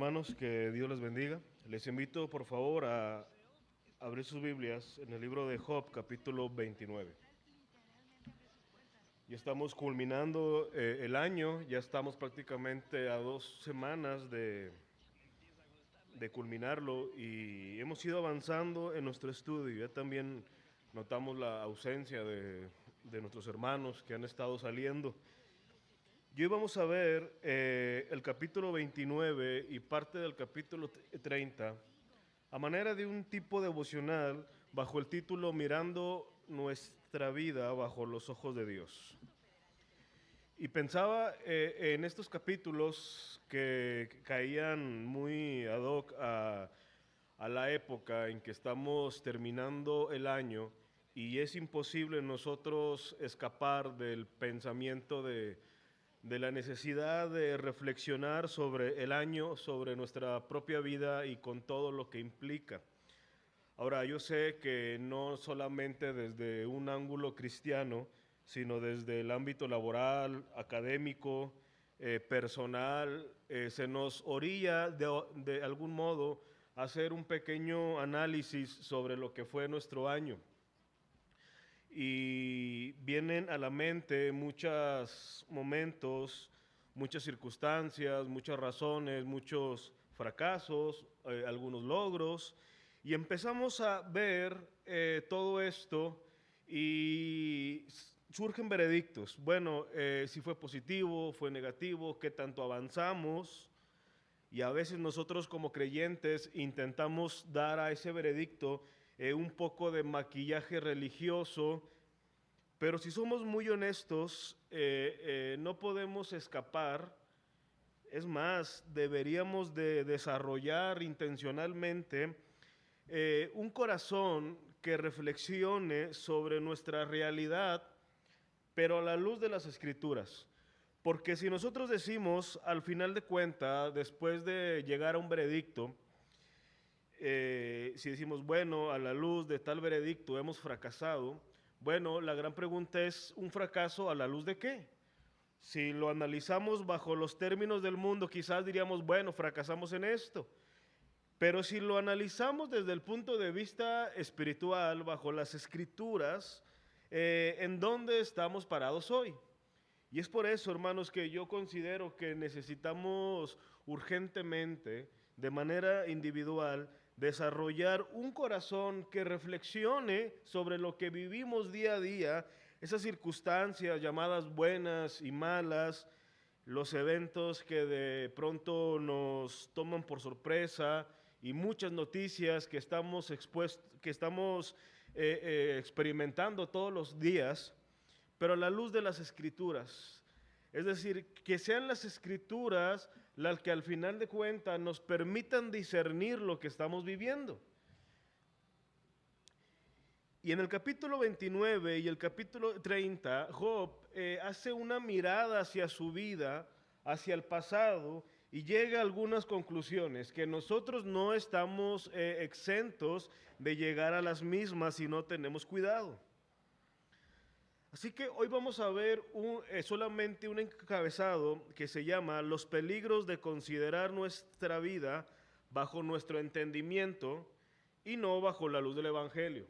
Hermanos, que Dios les bendiga. Les invito por favor a abrir sus Biblias en el libro de Job, capítulo 29. Ya estamos culminando el año, ya estamos prácticamente a 2 semanas de culminarlo y hemos ido avanzando en nuestro estudio. Ya también notamos la ausencia de nuestros hermanos que han estado saliendo. Y hoy vamos a ver el capítulo 29 y parte del capítulo 30 a manera de un tipo devocional bajo el título Mirando nuestra vida bajo los ojos de Dios. Y pensaba en estos capítulos que caían muy ad hoc a la época en que estamos terminando el año y es imposible nosotros escapar del pensamiento de la necesidad de reflexionar sobre el año, sobre nuestra propia vida y con todo lo que implica. Ahora, yo sé que no solamente desde un ángulo cristiano, sino desde el ámbito laboral, académico, personal, se nos orilla de algún modo a hacer un pequeño análisis sobre lo que fue nuestro año. Y vienen a la mente muchos momentos, muchas circunstancias, muchas razones, muchos fracasos, algunos logros, y empezamos a ver todo esto y surgen veredictos. Bueno, si fue positivo, fue negativo, qué tanto avanzamos, y a veces nosotros como creyentes intentamos dar a ese veredicto un poco de maquillaje religioso, pero si somos muy honestos, no podemos escapar. Es más, deberíamos de desarrollar intencionalmente un corazón que reflexione sobre nuestra realidad, pero a la luz de las Escrituras. Porque si nosotros decimos, al final de cuentas, después de llegar a un veredicto, si decimos, bueno, a la luz de tal veredicto hemos fracasado, bueno, la gran pregunta es, ¿un fracaso a la luz de qué? Si lo analizamos bajo los términos del mundo, quizás diríamos, bueno, fracasamos en esto. Pero si lo analizamos desde el punto de vista espiritual, bajo las Escrituras, ¿en dónde estamos parados hoy? Y es por eso, hermanos, que yo considero que necesitamos urgentemente, de manera individual, desarrollar un corazón que reflexione sobre lo que vivimos día a día, esas circunstancias llamadas buenas y malas, los eventos que de pronto nos toman por sorpresa y muchas noticias que estamos experimentando todos los días, pero a la luz de las Escrituras. Es decir, que sean las Escrituras las que al final de cuentas nos permitan discernir lo que estamos viviendo. Y en el capítulo 29 y el capítulo 30, Job hace una mirada hacia su vida, hacia el pasado, y llega a algunas conclusiones que nosotros no estamos exentos de llegar a las mismas si no tenemos cuidado. Así que hoy vamos a ver solamente un encabezado que se llama Los peligros de considerar nuestra vida bajo nuestro entendimiento y no bajo la luz del Evangelio.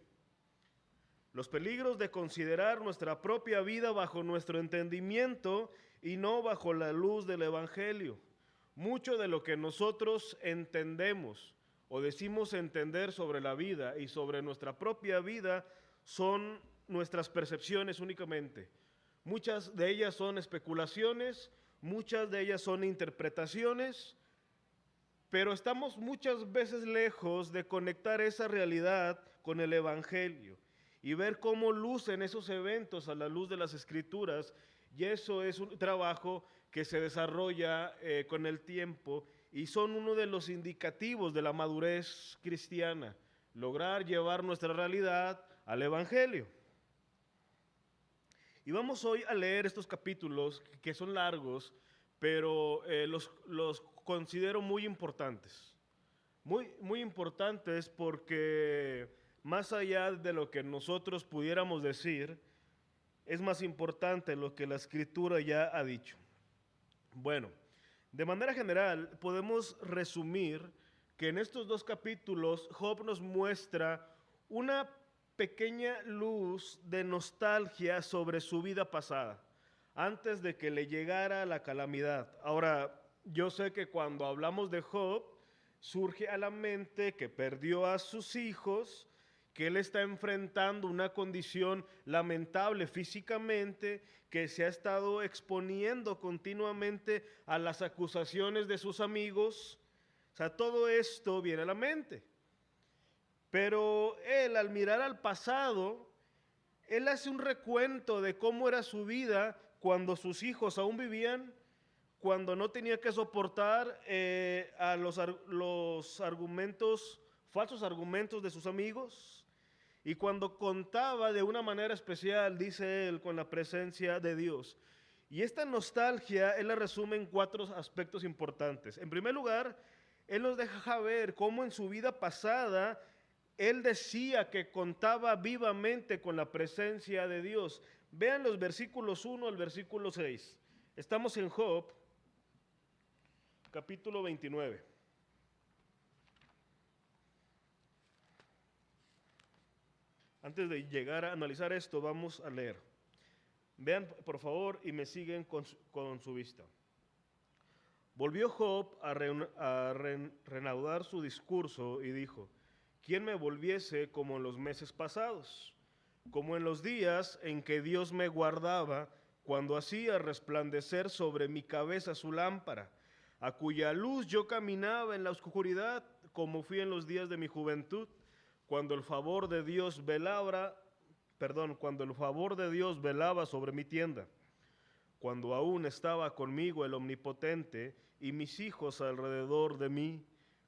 Los peligros de considerar nuestra propia vida bajo nuestro entendimiento y no bajo la luz del Evangelio. Mucho de lo que nosotros entendemos o decimos entender sobre la vida y sobre nuestra propia vida son nuestras percepciones únicamente. Muchas de ellas son especulaciones, muchas de ellas son interpretaciones, pero estamos muchas veces lejos de conectar esa realidad con el Evangelio y ver cómo lucen esos eventos a la luz de las Escrituras, y eso es un trabajo que se desarrolla con el tiempo y son uno de los indicativos de la madurez cristiana, lograr llevar nuestra realidad al Evangelio. Y vamos hoy a leer estos capítulos que son largos, pero los considero muy importantes. Muy importantes porque más allá de lo que nosotros pudiéramos decir, es más importante lo que la Escritura ya ha dicho. Bueno, De manera general, podemos resumir que en estos dos capítulos Job nos muestra una pequeña luz de nostalgia sobre su vida pasada, antes de que le llegara la calamidad. Ahora, yo sé que cuando hablamos de Job, surge a la mente que perdió a sus hijos, que él está enfrentando una condición lamentable físicamente, que se ha estado exponiendo continuamente a las acusaciones de sus amigos. O sea, todo esto viene a la mente. Pero él, al mirar al pasado, él hace un recuento de cómo era su vida cuando sus hijos aún vivían, cuando no tenía que soportar a los argumentos, falsos argumentos de sus amigos, y cuando contaba de una manera especial, dice él, con la presencia de Dios. Y esta nostalgia, él la resume en 4 aspectos importantes. En primer lugar, él nos deja ver cómo en su vida pasada, él decía que contaba vivamente con la presencia de Dios. Vean los versículos 1 al versículo 6. Estamos en Job, capítulo 29. Antes de llegar a analizar esto, vamos a leer. Vean, por favor, y me siguen con su vista. Volvió Job a reanudar su discurso y dijo: ¿quién me volviese como en los meses pasados? Como en los días en que Dios me guardaba, cuando hacía resplandecer sobre mi cabeza su lámpara, a cuya luz yo caminaba en la oscuridad, como fui en los días de mi juventud, cuando el favor de Dios velaba sobre mi tienda, cuando aún estaba conmigo el Omnipotente y mis hijos alrededor de mí,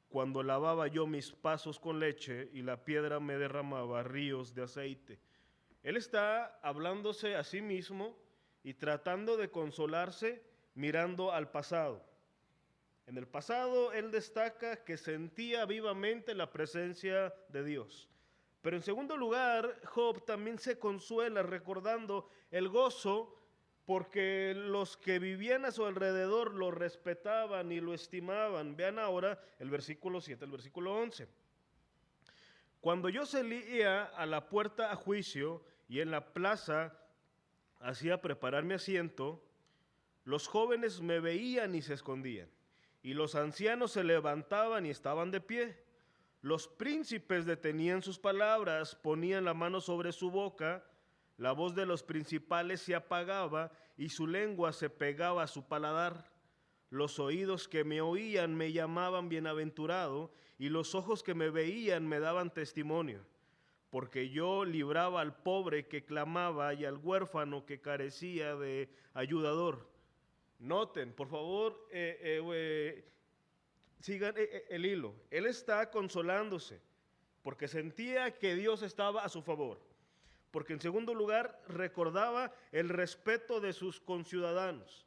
cuando lavaba yo mis pasos con leche y la piedra me derramaba ríos de aceite. Él está hablándose a sí mismo y tratando de consolarse mirando al pasado. En el pasado él destaca que sentía vivamente la presencia de Dios. Pero en segundo lugar, Job también se consuela recordando el gozo porque los que vivían a su alrededor lo respetaban y lo estimaban. Vean ahora el versículo 7, el versículo 11. Cuando yo salía a la puerta a juicio y en la plaza hacía preparar mi asiento, los jóvenes me veían y se escondían, y los ancianos se levantaban y estaban de pie. Los príncipes detenían sus palabras, ponían la mano sobre su boca, la voz de los principales se apagaba y su lengua se pegaba a su paladar. Los oídos que me oían me llamaban bienaventurado, y los ojos que me veían me daban testimonio, porque yo libraba al pobre que clamaba y al huérfano que carecía de ayudador. Noten, por favor, sigan el hilo. Él está consolándose porque sentía que Dios estaba a su favor. Porque en segundo lugar recordaba el respeto de sus conciudadanos.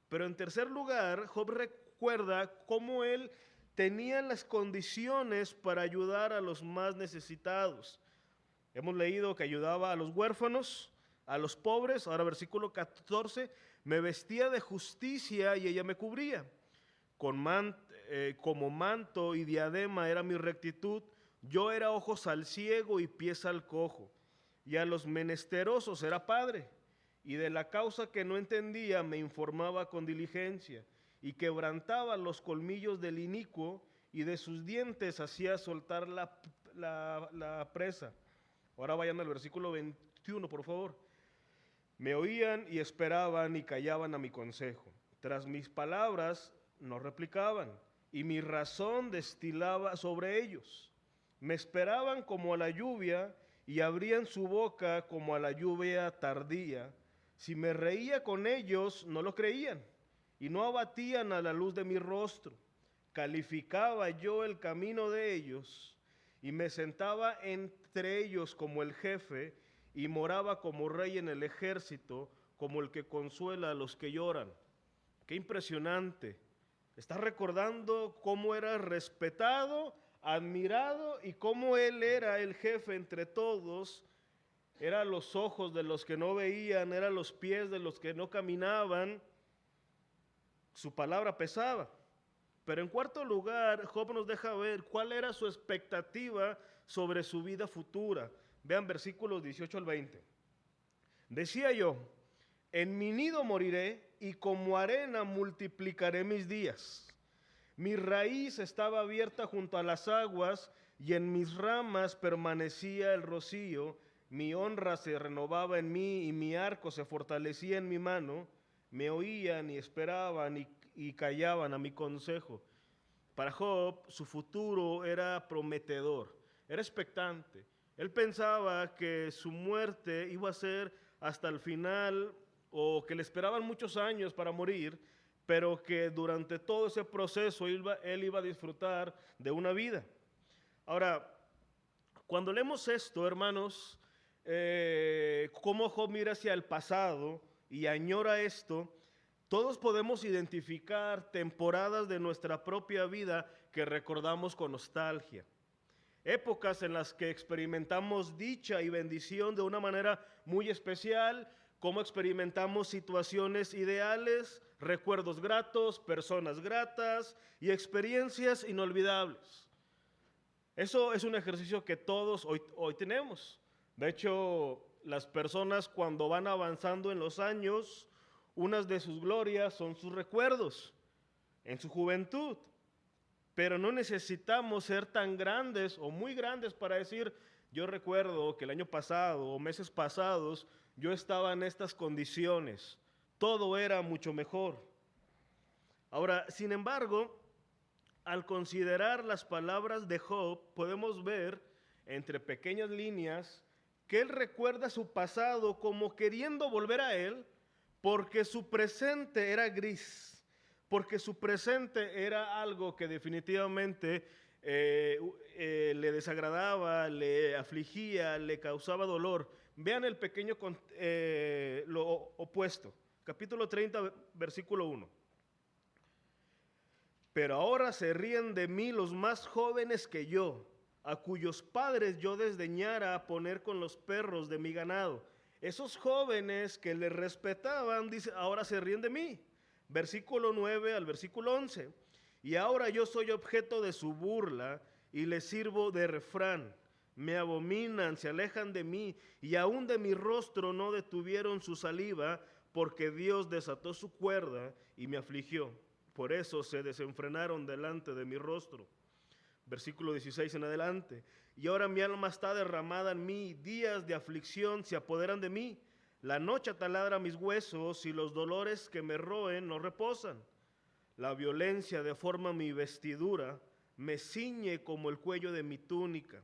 Pero en tercer lugar, Job recuerda cómo él tenía las condiciones para ayudar a los más necesitados. Hemos leído que ayudaba a los huérfanos, a los pobres. Ahora versículo 14, me vestía de justicia y ella me cubría. Como manto y diadema era mi rectitud. Yo era ojos al ciego y pies al cojo. Y a los menesterosos era padre. Y de la causa que no entendía me informaba con diligencia. Y quebrantaba los colmillos del inicuo, y de sus dientes hacía soltar la presa. Ahora vayan al versículo 21, por favor. Me oían y esperaban y callaban a mi consejo. Tras mis palabras no replicaban, y mi razón destilaba sobre ellos. Me esperaban como a la lluvia, y abrían su boca como a la lluvia tardía. Si me reía con ellos, no lo creían, y no abatían a la luz de mi rostro. Calificaba yo el camino de ellos, y me sentaba entre ellos como el jefe, y moraba como rey en el ejército, como el que consuela a los que lloran. Qué impresionante. Está recordando cómo era respetado, admirado, y cómo él era el jefe entre todos. Era los ojos de los que no veían, era los pies de los que no caminaban. Su palabra pesaba. Pero en cuarto lugar, Job nos deja ver cuál era su expectativa sobre su vida futura. Vean versículos 18 al 20. Decía yo, en mi nido moriré y como arena multiplicaré mis días. Mi raíz estaba abierta junto a las aguas y en mis ramas permanecía el rocío. Mi honra se renovaba en mí y mi arco se fortalecía en mi mano. Me oían y esperaban y callaban a mi consejo. Para Job, su futuro era prometedor, era expectante. Él pensaba que su muerte iba a ser hasta el final o que le esperaban muchos años para morir, pero que durante todo ese proceso él iba a disfrutar de una vida. Ahora, cuando leemos esto, hermanos, cómo Job mira hacia el pasado y añora esto, todos podemos identificar temporadas de nuestra propia vida que recordamos con nostalgia. Épocas en las que experimentamos dicha y bendición de una manera muy especial, como experimentamos situaciones ideales, recuerdos gratos, personas gratas y experiencias inolvidables. Eso es un ejercicio que todos hoy tenemos. De hecho, las personas cuando van avanzando en los años, unas de sus glorias son sus recuerdos en su juventud. Pero no necesitamos ser tan grandes o muy grandes para decir, yo recuerdo que el año pasado o meses pasados yo estaba en estas condiciones. Todo era mucho mejor. Ahora, sin embargo, al considerar las palabras de Job, podemos ver entre pequeñas líneas que él recuerda su pasado como queriendo volver a él porque su presente era gris, porque su presente era algo que definitivamente le desagradaba, le afligía, le causaba dolor. Vean el pequeño, lo opuesto, capítulo 30, versículo 1. Pero ahora se ríen de mí los más jóvenes que yo, a cuyos padres yo desdeñara poner con los perros de mi ganado. Esos jóvenes que le respetaban, dice, ahora se ríen de mí. Versículo 9 al versículo 11. Y ahora yo soy objeto de su burla y les sirvo de refrán. Me abominan, se alejan de mí y aún de mi rostro no detuvieron su saliva, porque Dios desató su cuerda y me afligió. Por eso se desenfrenaron delante de mi rostro. Versículo 16 en adelante. Y ahora mi alma está derramada en mí, días de aflicción se apoderan de mí. La noche taladra mis huesos y los dolores que me roen no reposan. La violencia deforma mi vestidura, me ciñe como el cuello de mi túnica.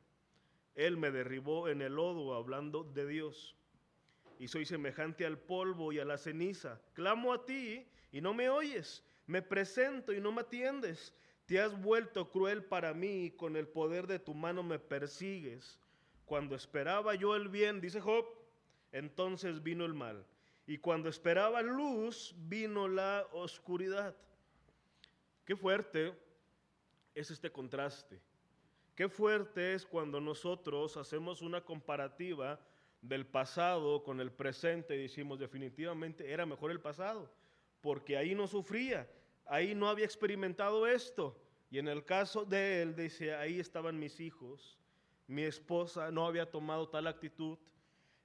Él me derribó en el lodo hablando de Dios. Y soy semejante al polvo y a la ceniza. Clamo a ti y no me oyes. Me presento y no me atiendes. Te has vuelto cruel para mí y con el poder de tu mano me persigues. Cuando esperaba yo el bien, dice Job, entonces vino el mal. Y cuando esperaba luz, vino la oscuridad. Qué fuerte es este contraste. Qué fuerte es cuando nosotros hacemos una comparativa del pasado con el presente y decimos definitivamente era mejor el pasado, porque ahí no sufría, ahí no había experimentado esto. Y en el caso de él, dice, ahí estaban mis hijos, mi esposa no había tomado tal actitud,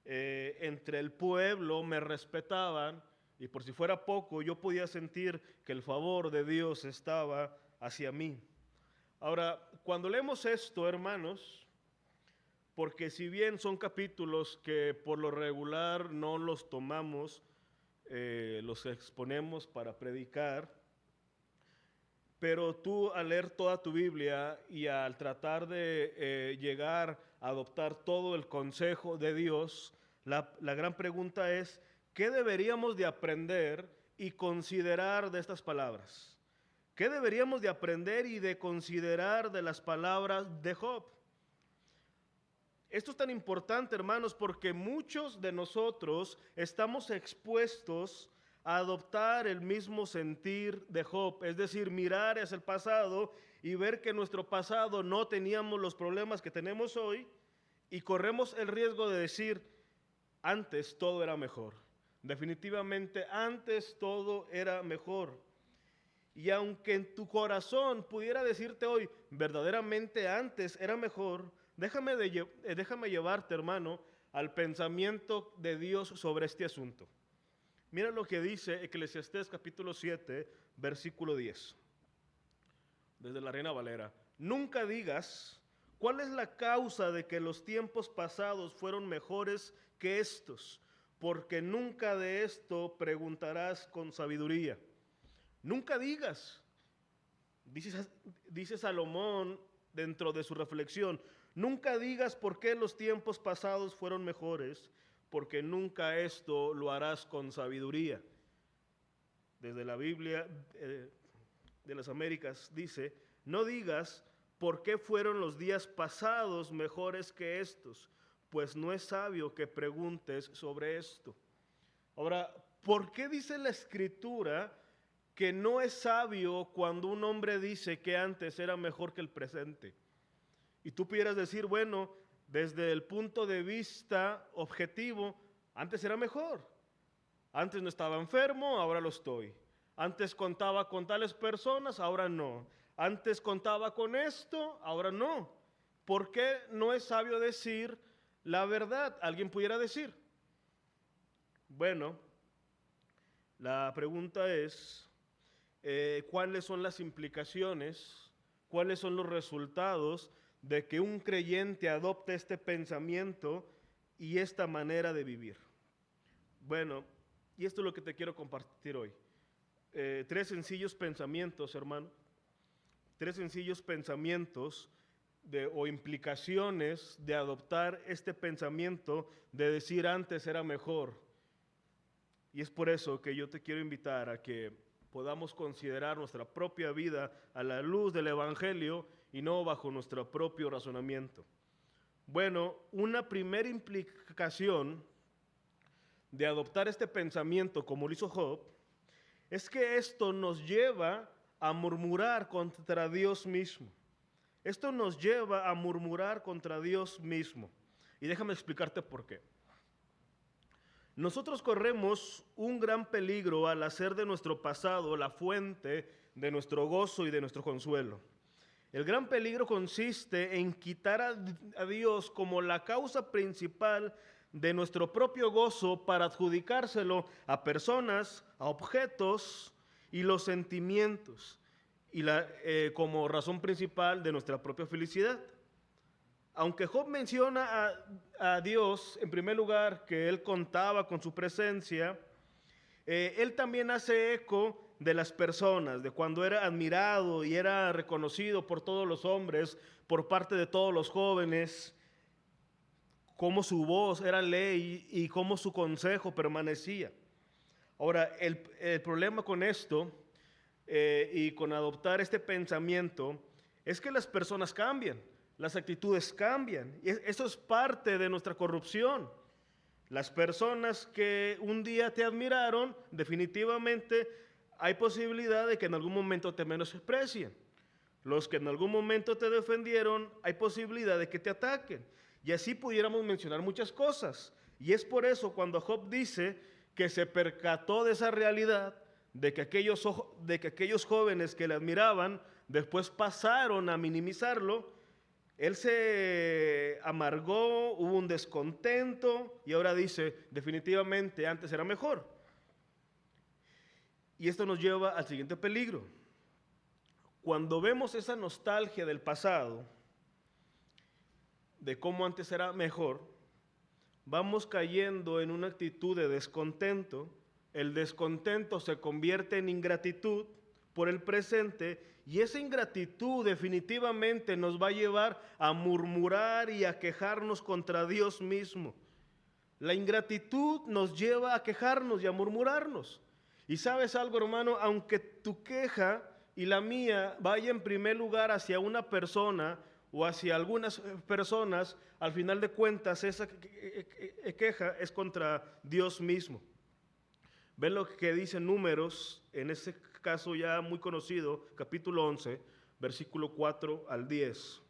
entre el pueblo me respetaban y por si fuera poco yo podía sentir que el favor de Dios estaba hacia mí. Ahora, cuando leemos esto, hermanos, porque si bien son capítulos que por lo regular no los tomamos, los exponemos para predicar, pero tú al leer toda tu Biblia y al tratar de llegar a adoptar todo el consejo de Dios, la gran pregunta es, ¿qué deberíamos de aprender y considerar de estas palabras? ¿Qué deberíamos de aprender y de considerar de las palabras de Job? Esto es tan importante, hermanos, porque muchos de nosotros estamos expuestos a adoptar el mismo sentir de Job, es decir, mirar hacia el pasado y ver que en nuestro pasado no teníamos los problemas que tenemos hoy y corremos el riesgo de decir, antes todo era mejor. Definitivamente, antes todo era mejor. Y aunque en tu corazón pudiera decirte hoy, verdaderamente antes era mejor, déjame llevarte, hermano, al pensamiento de Dios sobre este asunto. Mira lo que dice Eclesiastés capítulo 7, versículo 10, desde la Reina Valera. Nunca digas, ¿cuál es la causa de que los tiempos pasados fueron mejores que estos? Porque nunca de esto preguntarás con sabiduría. Nunca digas, dice Salomón dentro de su reflexión, nunca digas por qué los tiempos pasados fueron mejores, porque nunca esto lo harás con sabiduría. Desde la Biblia de las Américas dice, no digas por qué fueron los días pasados mejores que estos, pues no es sabio que preguntes sobre esto. Ahora, ¿por qué dice la Escritura que no es sabio cuando un hombre dice que antes era mejor que el presente? Y tú pudieras decir, bueno, desde el punto de vista objetivo, antes era mejor. Antes no estaba enfermo, ahora lo estoy. Antes contaba con tales personas, ahora no. Antes contaba con esto, ahora no. ¿Por qué no es sabio decir la verdad? Alguien pudiera decir. Bueno, la pregunta es, ¿cuáles son las implicaciones? ¿Cuáles son los resultados de que un creyente adopte este pensamiento y esta manera de vivir? Bueno, y esto es lo que te quiero compartir hoy. 3 sencillos pensamientos, hermano. 3 sencillos pensamientos o implicaciones de adoptar este pensamiento de decir antes era mejor. Y es por eso que yo te quiero invitar a que podamos considerar nuestra propia vida a la luz del Evangelio y no bajo nuestro propio razonamiento. Bueno, una primera implicación de adoptar este pensamiento como lo hizo Job es que esto nos lleva a murmurar contra Dios mismo. Esto nos lleva a murmurar contra Dios mismo. Y déjame explicarte por qué. Nosotros corremos un gran peligro al hacer de nuestro pasado la fuente de nuestro gozo y de nuestro consuelo. El gran peligro consiste en quitar a Dios como la causa principal de nuestro propio gozo para adjudicárselo a personas, a objetos y los sentimientos, y como razón principal de nuestra propia felicidad. Aunque Job menciona a Dios, en primer lugar, que él contaba con su presencia, él también hace eco de las personas, de cuando era admirado y era reconocido por todos los hombres, por parte de todos los jóvenes, cómo su voz era ley y cómo su consejo permanecía. Ahora, el problema con esto y con adoptar este pensamiento es que las personas cambian. Las actitudes cambian. Y eso es parte de nuestra corrupción. Las personas que un día te admiraron, definitivamente hay posibilidad de que en algún momento te menosprecien. Los que en algún momento te defendieron, hay posibilidad de que te ataquen. Y así pudiéramos mencionar muchas cosas. Y es por eso cuando Job dice que se percató de esa realidad, de que aquellos jóvenes que le admiraban después pasaron a minimizarlo, él se amargó, hubo un descontento y ahora dice, definitivamente antes era mejor. Y esto nos lleva al siguiente peligro. Cuando vemos esa nostalgia del pasado, de cómo antes era mejor, vamos cayendo en una actitud de descontento. El descontento se convierte en ingratitud por el presente y esa ingratitud definitivamente nos va a llevar a murmurar y a quejarnos contra Dios mismo. La ingratitud nos lleva a quejarnos y a murmurarnos. Y sabes algo, hermano, aunque tu queja y la mía vaya en primer lugar hacia una persona o hacia algunas personas, al final de cuentas esa queja es contra Dios mismo. Ven lo que dice Números, en ese caso ya muy conocido, capítulo 11, versículo 4 al 10.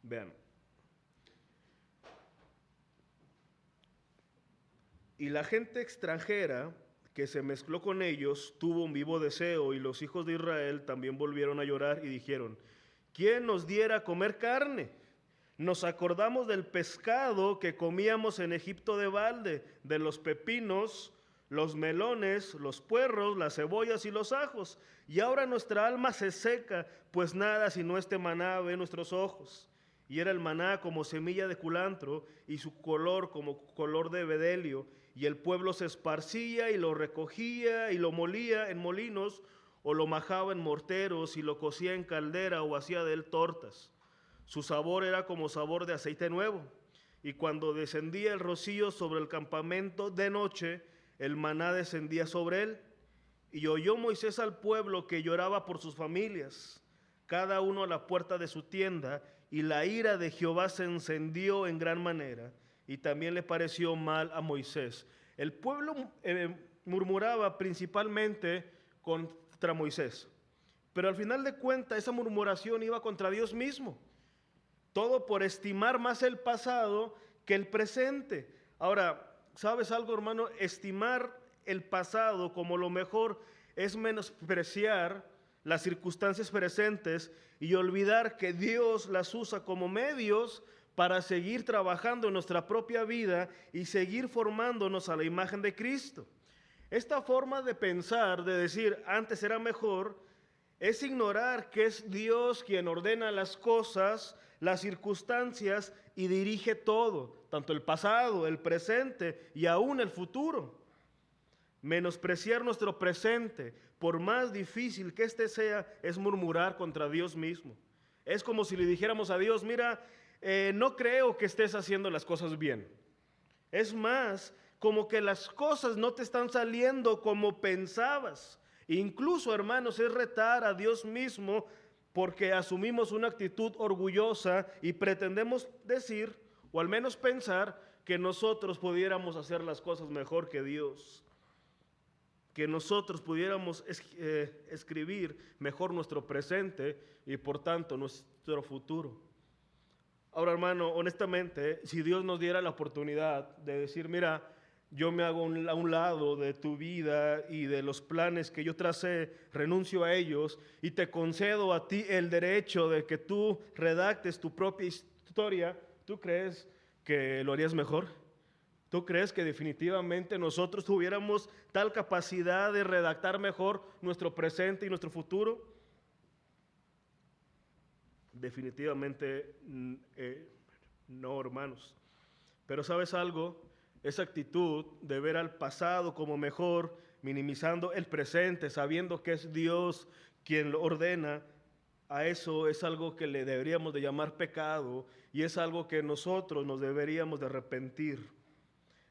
Vean. Y la gente extranjera que se mezcló con ellos, tuvo un vivo deseo, y los hijos de Israel también volvieron a llorar y dijeron: ¿quién nos diera a comer carne? Nos acordamos del pescado que comíamos en Egipto de balde, de los pepinos, los melones, los puerros, las cebollas y los ajos. Y ahora nuestra alma se seca, pues nada sino este maná ve nuestros ojos. Y era el maná como semilla de culantro, y su color como color de bedelio. Y el pueblo se esparcía y lo recogía y lo molía en molinos, o lo majaba en morteros y lo cocía en caldera o hacía de él tortas. Su sabor era como sabor de aceite nuevo. Y cuando descendía el rocío sobre el campamento de noche, el maná descendía sobre él. Y oyó Moisés al pueblo que lloraba por sus familias, cada uno a la puerta de su tienda, y la ira de Jehová se encendió en gran manera, y también le pareció mal a Moisés. El pueblo murmuraba principalmente contra Moisés, pero al final de cuentas esa murmuración iba contra Dios mismo. Todo por estimar más el pasado que el presente. Ahora, ¿sabes algo, hermano? Estimar el pasado como lo mejor es menospreciar las circunstancias presentes y olvidar que Dios las usa como medios para seguir trabajando en nuestra propia vida y seguir formándonos a la imagen de Cristo. Esta forma de pensar, de decir antes era mejor, es ignorar que es Dios quien ordena las cosas, las circunstancias y dirige todo, tanto el pasado, el presente y aún el futuro. Menospreciar nuestro presente, por más difícil que éste sea, es murmurar contra Dios mismo. Es como si le dijéramos a Dios: mira, no creo que estés haciendo las cosas bien. Es más, como que las cosas no te están saliendo como pensabas. Incluso, hermanos, es retar a Dios mismo, porque asumimos una actitud orgullosa y pretendemos decir, o al menos pensar, que nosotros pudiéramos hacer las cosas mejor que Dios, que nosotros pudiéramos escribir mejor nuestro presente y por tanto nuestro futuro. Ahora, hermano, honestamente, si Dios nos diera la oportunidad de decir: mira, yo me hago a un lado de tu vida y de los planes que yo tracé, renuncio a ellos y te concedo a ti el derecho de que tú redactes tu propia historia, ¿tú crees que lo harías mejor? ¿Tú crees que definitivamente nosotros tuviéramos tal capacidad de redactar mejor nuestro presente y nuestro futuro? Definitivamente no, hermanos. Pero ¿sabes algo? Esa actitud de ver al pasado como mejor, minimizando el presente, sabiendo que es Dios quien lo ordena, a eso es algo que le deberíamos de llamar pecado, y es algo que nosotros nos deberíamos de arrepentir.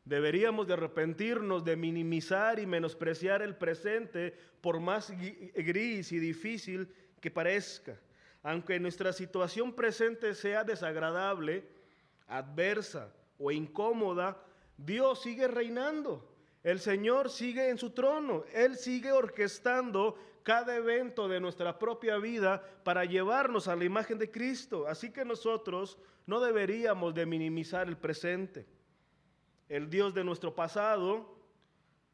Deberíamos de arrepentirnos de minimizar y menospreciar el presente, por más gris y difícil que parezca. Aunque nuestra situación presente sea desagradable, adversa o incómoda, Dios sigue reinando. El Señor sigue en su trono. Él sigue orquestando cada evento de nuestra propia vida para llevarnos a la imagen de Cristo. Así que nosotros no deberíamos de minimizar el presente. El Dios de nuestro pasado,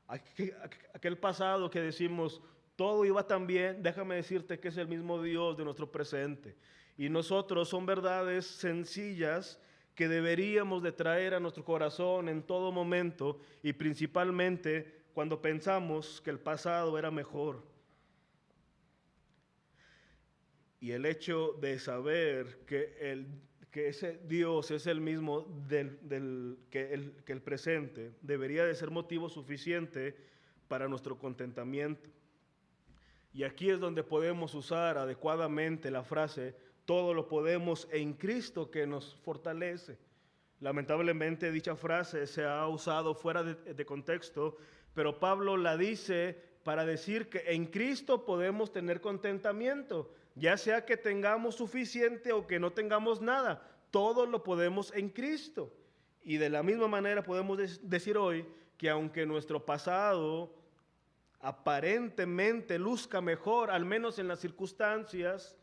aquel pasado que decimos todo iba tan bien, déjame decirte que es el mismo Dios de nuestro presente. Y nosotros son verdades sencillas que deberíamos de traer a nuestro corazón en todo momento, y principalmente cuando pensamos que el pasado era mejor. Y el hecho de saber que ese Dios es el mismo que el presente debería de ser motivo suficiente para nuestro contentamiento. Y aquí es donde podemos usar adecuadamente la frase: todo lo podemos en Cristo que nos fortalece. Lamentablemente dicha frase se ha usado fuera de contexto, pero Pablo la dice para decir que en Cristo podemos tener contentamiento, ya sea que tengamos suficiente o que no tengamos nada. Todo lo podemos en Cristo. Y de la misma manera podemos decir hoy que aunque nuestro pasado aparentemente luzca mejor, al menos en las circunstancias,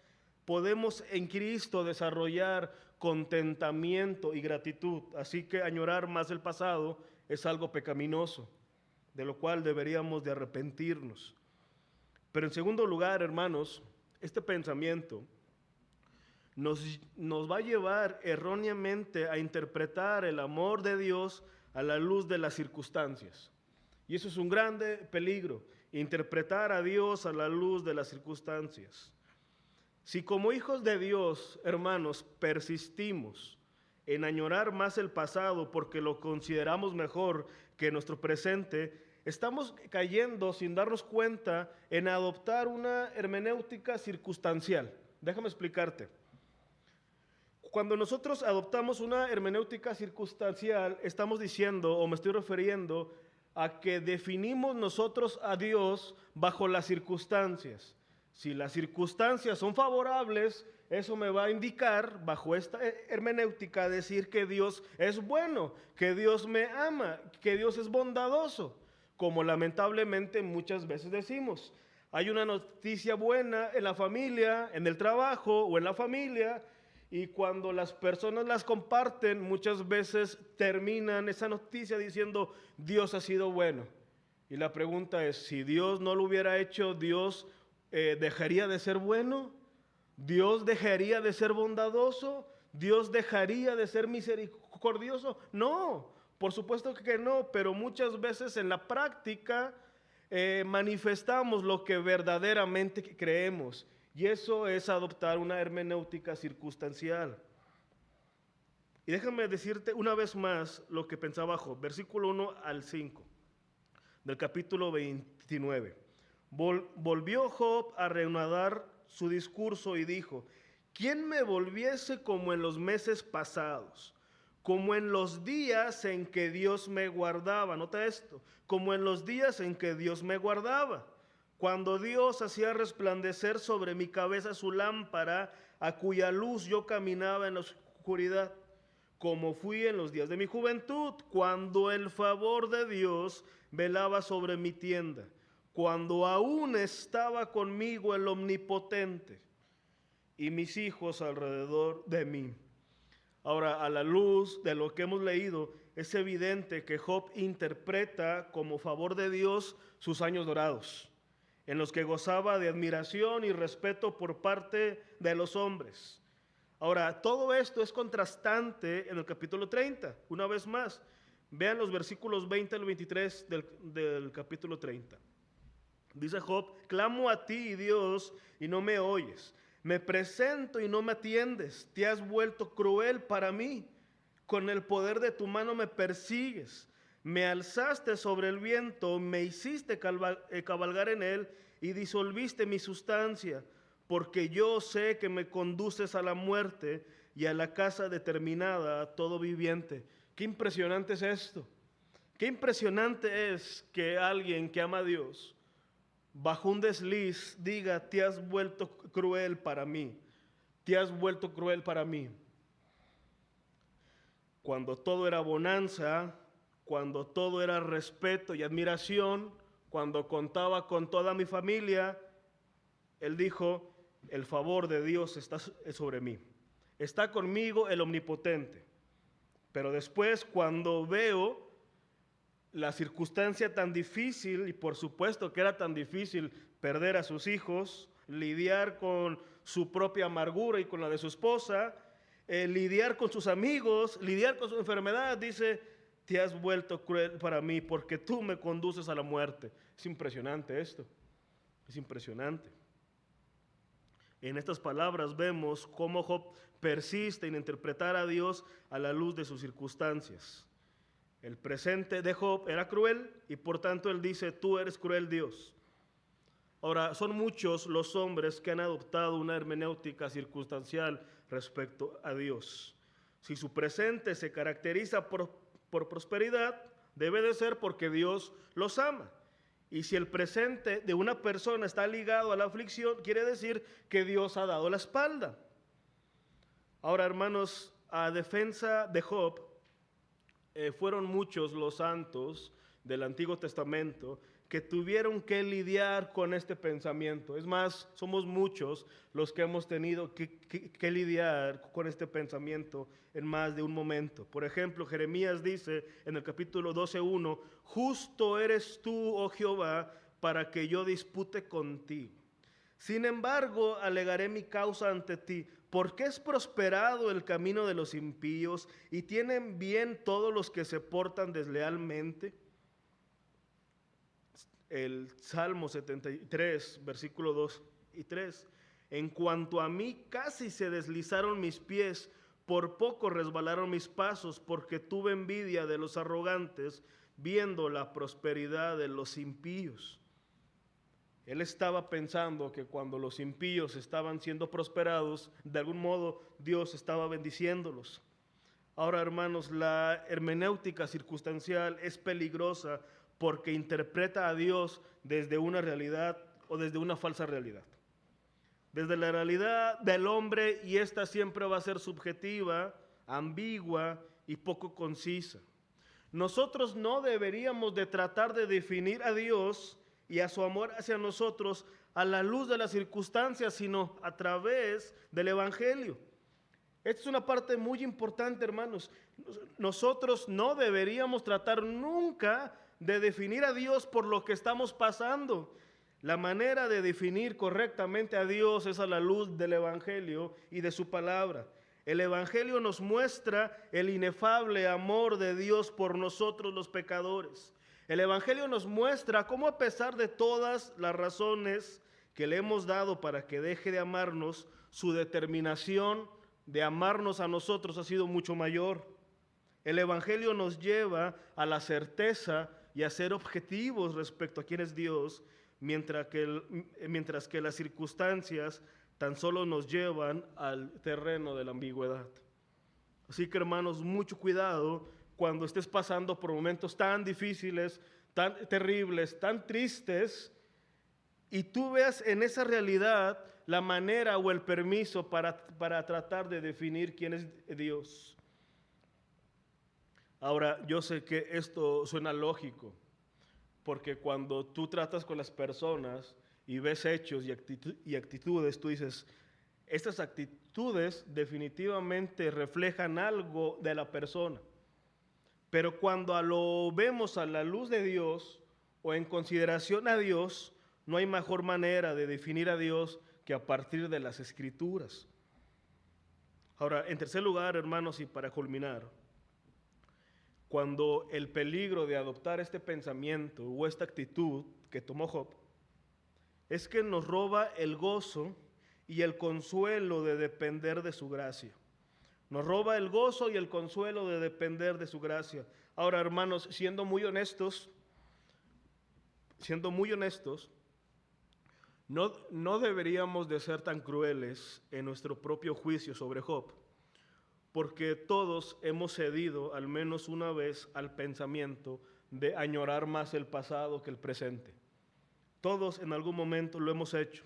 podemos en Cristo desarrollar contentamiento y gratitud. Así que añorar más el pasado es algo pecaminoso. de lo cual deberíamos de arrepentirnos. Pero en segundo lugar, hermanos, este pensamiento nos va a llevar erróneamente a interpretar el amor de Dios a la luz de las circunstancias. Y eso es un grande peligro, interpretar a Dios a la luz de las circunstancias. Si como hijos de Dios, hermanos, persistimos en añorar más el pasado porque lo consideramos mejor que nuestro presente, estamos cayendo sin darnos cuenta en adoptar una hermenéutica circunstancial. Déjame explicarte. Cuando nosotros adoptamos una hermenéutica circunstancial, estamos diciendo, o me estoy refiriendo, a que definimos nosotros a Dios bajo las circunstancias. Si las circunstancias son favorables, eso me va a indicar, bajo esta hermenéutica, decir que Dios es bueno, que Dios me ama, que Dios es bondadoso, como lamentablemente muchas veces decimos. Hay una noticia buena en la familia, en el trabajo o en la familia, y cuando las personas las comparten, muchas veces terminan esa noticia diciendo, Dios ha sido bueno. Y la pregunta es, si Dios no lo hubiera hecho, ¿Dios dejaría de ser bueno? ¿Dios dejaría de ser bondadoso? ¿Dios dejaría de ser misericordioso? No, por supuesto que no, pero muchas veces en la práctica manifestamos lo que verdaderamente creemos. Y eso es adoptar una hermenéutica circunstancial. Y déjame decirte una vez más lo que pensaba Job, versículo 1 al 5 del capítulo 29. Volvió Job a reanudar su discurso y dijo, ¿quién me volviese como en los meses pasados? Como en los días en que Dios me guardaba. Nota esto, como en los días en que Dios me guardaba. Cuando Dios hacía resplandecer sobre mi cabeza su lámpara, a cuya luz yo caminaba en la oscuridad, como fui en los días de mi juventud, cuando el favor de Dios velaba sobre mi tienda, cuando aún estaba conmigo el Omnipotente y mis hijos alrededor de mí. Ahora, a la luz de lo que hemos leído, es evidente que Job interpreta como favor de Dios sus años dorados, en los que gozaba de admiración y respeto por parte de los hombres. Ahora, todo esto es contrastante en el capítulo 30. Una vez más, vean los versículos 20 al 23 del capítulo 30. Dice Job, clamo a ti, Dios, y no me oyes. Me presento y no me atiendes. Te has vuelto cruel para mí. Con el poder de tu mano me persigues. Me alzaste sobre el viento, me hiciste cabalgar en él y disolviste mi sustancia, porque yo sé que me conduces a la muerte y a la casa determinada a todo viviente. Qué impresionante es esto. Qué impresionante es que alguien que ama a Dios, bajo un desliz, diga, te has vuelto cruel para mí. Te has vuelto cruel para mí. Cuando todo era bonanza, cuando todo era respeto y admiración, cuando contaba con toda mi familia, él dijo, el favor de Dios está sobre mí. Está conmigo el Omnipotente. Pero después, cuando veo la circunstancia tan difícil, y por supuesto que era tan difícil perder a sus hijos, lidiar con su propia amargura y con la de su esposa, lidiar con sus amigos, lidiar con su enfermedad, dice, te has vuelto cruel para mí porque tú me conduces a la muerte. Es impresionante esto, es impresionante. En estas palabras vemos cómo Job persiste en interpretar a Dios a la luz de sus circunstancias. El presente de Job era cruel y por tanto él dice, tú eres cruel, Dios. Ahora, son muchos los hombres que han adoptado una hermenéutica circunstancial respecto a Dios. Si su presente se caracteriza por prosperidad, debe de ser porque Dios los ama. Y si el presente de una persona está ligado a la aflicción, quiere decir que Dios ha dado la espalda. Ahora, hermanos, a defensa de Job, fueron muchos los santos del Antiguo Testamento que tuvieron que lidiar con este pensamiento. Es más, somos muchos los que hemos tenido que lidiar con este pensamiento en más de un momento. Por ejemplo, Jeremías dice en el capítulo 12:1, justo eres tú, oh Jehová, para que yo dispute contigo. Sin embargo, alegaré mi causa ante ti, porque es prosperado el camino de los impíos y tienen bien todos los que se portan deslealmente. El Salmo 73, versículo 2 y 3. En cuanto a mí, casi se deslizaron mis pies, por poco resbalaron mis pasos, porque tuve envidia de los arrogantes, viendo la prosperidad de los impíos. Él estaba pensando que cuando los impíos estaban siendo prosperados, de algún modo Dios estaba bendiciéndolos. Ahora, hermanos, la hermenéutica circunstancial es peligrosa porque interpreta a Dios desde una realidad o desde una falsa realidad. Desde la realidad del hombre, y esta siempre va a ser subjetiva, ambigua y poco concisa. Nosotros no deberíamos de tratar de definir a Dios y a su amor hacia nosotros a la luz de las circunstancias, sino a través del Evangelio. Esta es una parte muy importante, hermanos. Nosotros no deberíamos tratar nunca de definir a Dios por lo que estamos pasando. La manera de definir correctamente a Dios es a la luz del Evangelio y de su palabra. El Evangelio nos muestra el inefable amor de Dios por nosotros los pecadores. El Evangelio nos muestra cómo, a pesar de todas las razones que le hemos dado para que deje de amarnos, su determinación de amarnos a nosotros ha sido mucho mayor. El Evangelio nos lleva a la certeza y a ser objetivos respecto a quién es Dios, mientras que las circunstancias tan solo nos llevan al terreno de la ambigüedad. Así que, hermanos, mucho cuidado cuando estés pasando por momentos tan difíciles, tan terribles, tan tristes, y tú veas en esa realidad la manera o el permiso para tratar de definir quién es Dios. Ahora, yo sé que esto suena lógico, porque cuando tú tratas con las personas y ves hechos y actitudes, tú dices, estas actitudes definitivamente reflejan algo de la persona. Pero cuando lo vemos a la luz de Dios o en consideración a Dios, no hay mejor manera de definir a Dios que a partir de las Escrituras. Ahora, en tercer lugar, hermanos, y para culminar, cuando el peligro de adoptar este pensamiento o esta actitud que tomó Job es que nos roba el gozo y el consuelo de depender de su gracia. Nos roba el gozo y el consuelo de depender de su gracia. Ahora, hermanos, siendo muy honestos, no deberíamos de ser tan crueles en nuestro propio juicio sobre Job, porque todos hemos cedido al menos una vez al pensamiento de añorar más el pasado que el presente. Todos en algún momento lo hemos hecho.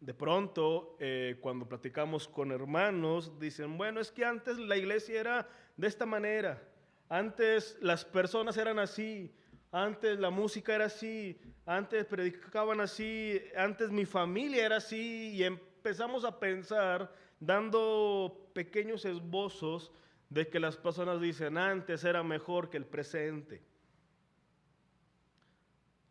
De pronto, cuando platicamos con hermanos, dicen, bueno, es que antes la iglesia era de esta manera, antes las personas eran así, antes la música era así, antes predicaban así, antes mi familia era así, y empezamos a pensar, dando pequeños esbozos de que las personas dicen, antes era mejor que el presente.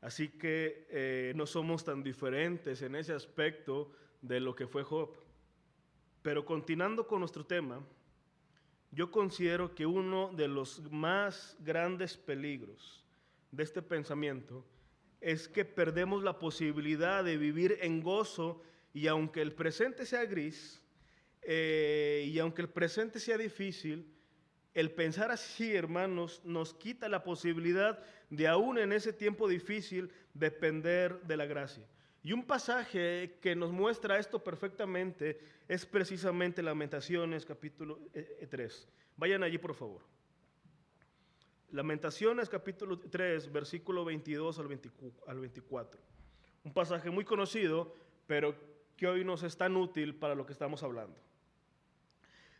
Así que no somos tan diferentes en ese aspecto de lo que fue Job. Pero continuando con nuestro tema, yo considero que uno de los más grandes peligros de este pensamiento es que perdemos la posibilidad de vivir en gozo, y aunque el presente sea gris, y aunque el presente sea difícil, el pensar así, hermanos, nos quita la posibilidad de aún en ese tiempo difícil depender de la gracia. Y un pasaje que nos muestra esto perfectamente es precisamente Lamentaciones capítulo 3. Vayan allí, por favor. Lamentaciones capítulo 3, versículo 22 al 24. Un pasaje muy conocido, pero que hoy nos es tan útil para lo que estamos hablando.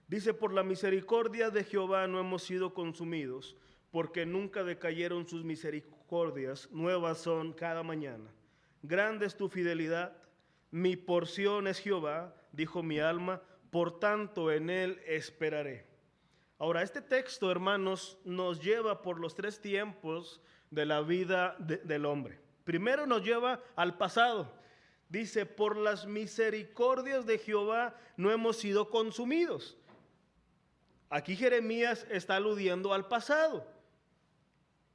Dice, por la misericordia de Jehová no hemos sido consumidos, porque nunca decayeron sus misericordias, nuevas son cada mañana. Grande es tu fidelidad, mi porción es Jehová, dijo mi alma, por tanto en él esperaré. Ahora, este texto, hermanos, nos lleva por los tres tiempos de la vida del hombre. Primero nos lleva al pasado. Dice, por las misericordias de Jehová no hemos sido consumidos. Aquí Jeremías está aludiendo al pasado.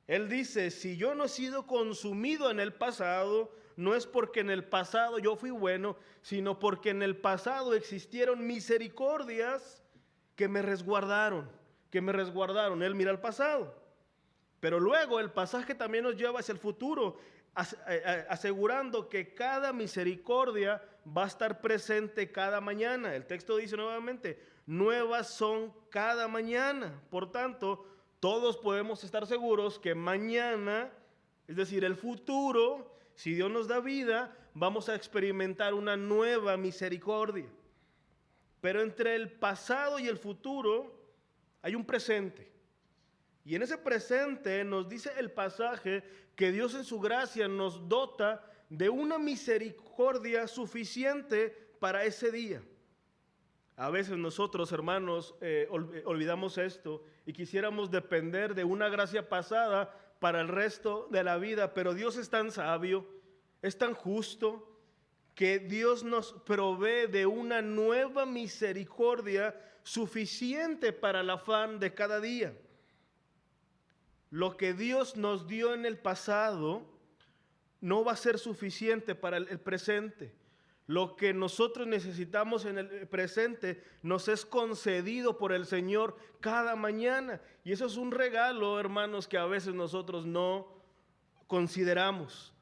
Él dice, si yo no he sido consumido en el pasado, no es porque en el pasado yo fui bueno, sino porque en el pasado existieron misericordias que me resguardaron. Él mira al pasado. Pero luego el pasaje también nos lleva hacia el futuro, asegurando que cada misericordia va a estar presente cada mañana. El texto dice nuevamente, nuevas son cada mañana. Por tanto, todos podemos estar seguros que mañana, es decir, el futuro, si Dios nos da vida, vamos a experimentar una nueva misericordia. Pero entre el pasado y el futuro hay un presente. Y en ese presente nos dice el pasaje que Dios en su gracia nos dota de una misericordia suficiente para ese día. A veces nosotros, hermanos, olvidamos esto y quisiéramos depender de una gracia pasada para el resto de la vida, pero Dios es tan sabio, es tan justo, que Dios nos provee de una nueva misericordia suficiente para el afán de cada día. Lo que Dios nos dio en el pasado no va a ser suficiente para el presente. Lo que nosotros necesitamos en el presente nos es concedido por el Señor cada mañana. Y eso es un regalo, hermanos, que a veces nosotros no consideramos.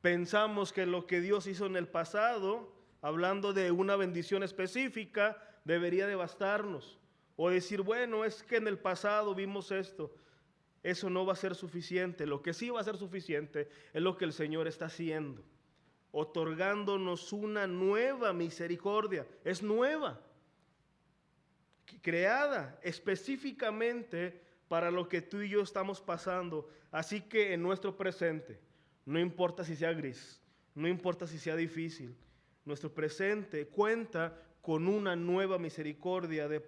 Pensamos que lo que Dios hizo en el pasado, hablando de una bendición específica, debería de bastarnos. O decir, bueno, es que en el pasado vimos esto. Eso no va a ser suficiente. Lo que sí va a ser suficiente es lo que el Señor está haciendo, otorgándonos una nueva misericordia. Es nueva, creada específicamente para lo que tú y yo estamos pasando. Así que en nuestro presente, no importa si sea gris, no importa si sea difícil, nuestro presente cuenta con una nueva misericordia de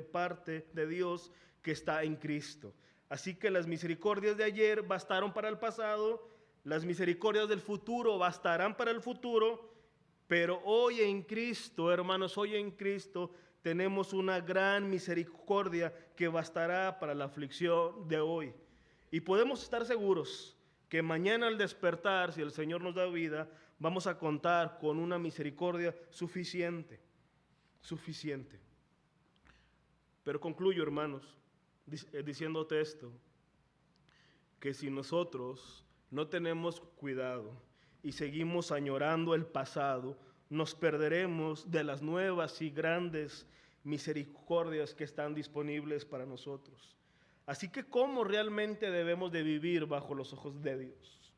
parte de Dios que está en Cristo. Así que las misericordias de ayer bastaron para el pasado, las misericordias del futuro bastarán para el futuro, pero hoy en Cristo, hermanos, hoy en Cristo tenemos una gran misericordia que bastará para la aflicción de hoy. Y podemos estar seguros que mañana al despertar, si el Señor nos da vida, vamos a contar con una misericordia suficiente. Pero concluyo, hermanos, diciéndote esto, que si nosotros no tenemos cuidado y seguimos añorando el pasado, nos perderemos de las nuevas y grandes misericordias que están disponibles para nosotros. Así que, ¿cómo realmente debemos de vivir bajo los ojos de Dios?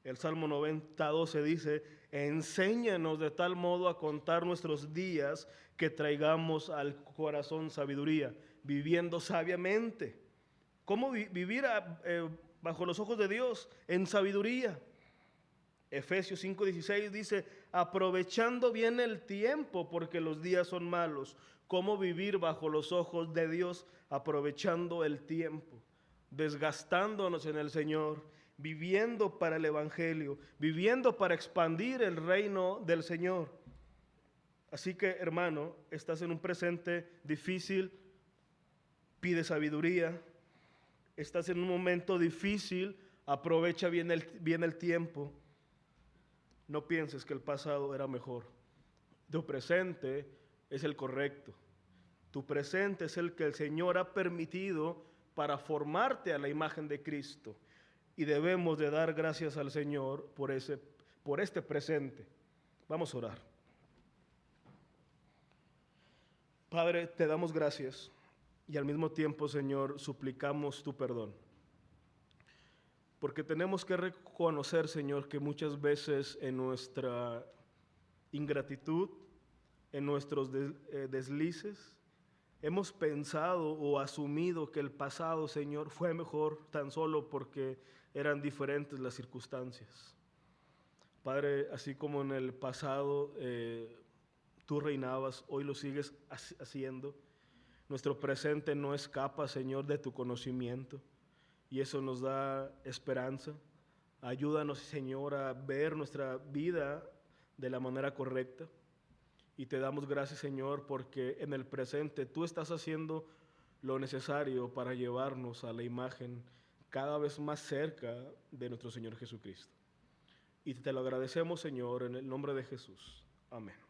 El Salmo 90:12 dice, enséñanos de tal modo a contar nuestros días que traigamos al corazón sabiduría, viviendo sabiamente. ¿Cómo vivir bajo los ojos de Dios? En sabiduría. Efesios 5:16 dice, aprovechando bien el tiempo porque los días son malos. ¿Cómo vivir bajo los ojos de Dios? Aprovechando el tiempo, desgastándonos en el Señor, viviendo para el Evangelio, viviendo para expandir el reino del Señor. Así que, hermano, estás en un presente difícil, pide sabiduría. Estás en un momento difícil, aprovecha bien el tiempo. No pienses que el pasado era mejor. Tu presente es el correcto. Tu presente es el que el Señor ha permitido para formarte a la imagen de Cristo. Y debemos de dar gracias al Señor por este presente. Vamos a orar. Padre, te damos gracias y al mismo tiempo, Señor, suplicamos tu perdón. Porque tenemos que reconocer, Señor, que muchas veces en nuestra ingratitud, en nuestros deslices, hemos pensado o asumido que el pasado, Señor, fue mejor tan solo porque eran diferentes las circunstancias. Padre, así como en el pasado tú reinabas, hoy lo sigues haciendo. Nuestro presente no escapa, Señor, de tu conocimiento, y eso nos da esperanza. Ayúdanos, Señor, a ver nuestra vida de la manera correcta. Y te damos gracias, Señor, porque en el presente tú estás haciendo lo necesario para llevarnos a la imagen cada vez más cerca de nuestro Señor Jesucristo. Y te lo agradecemos, Señor, en el nombre de Jesús. Amén.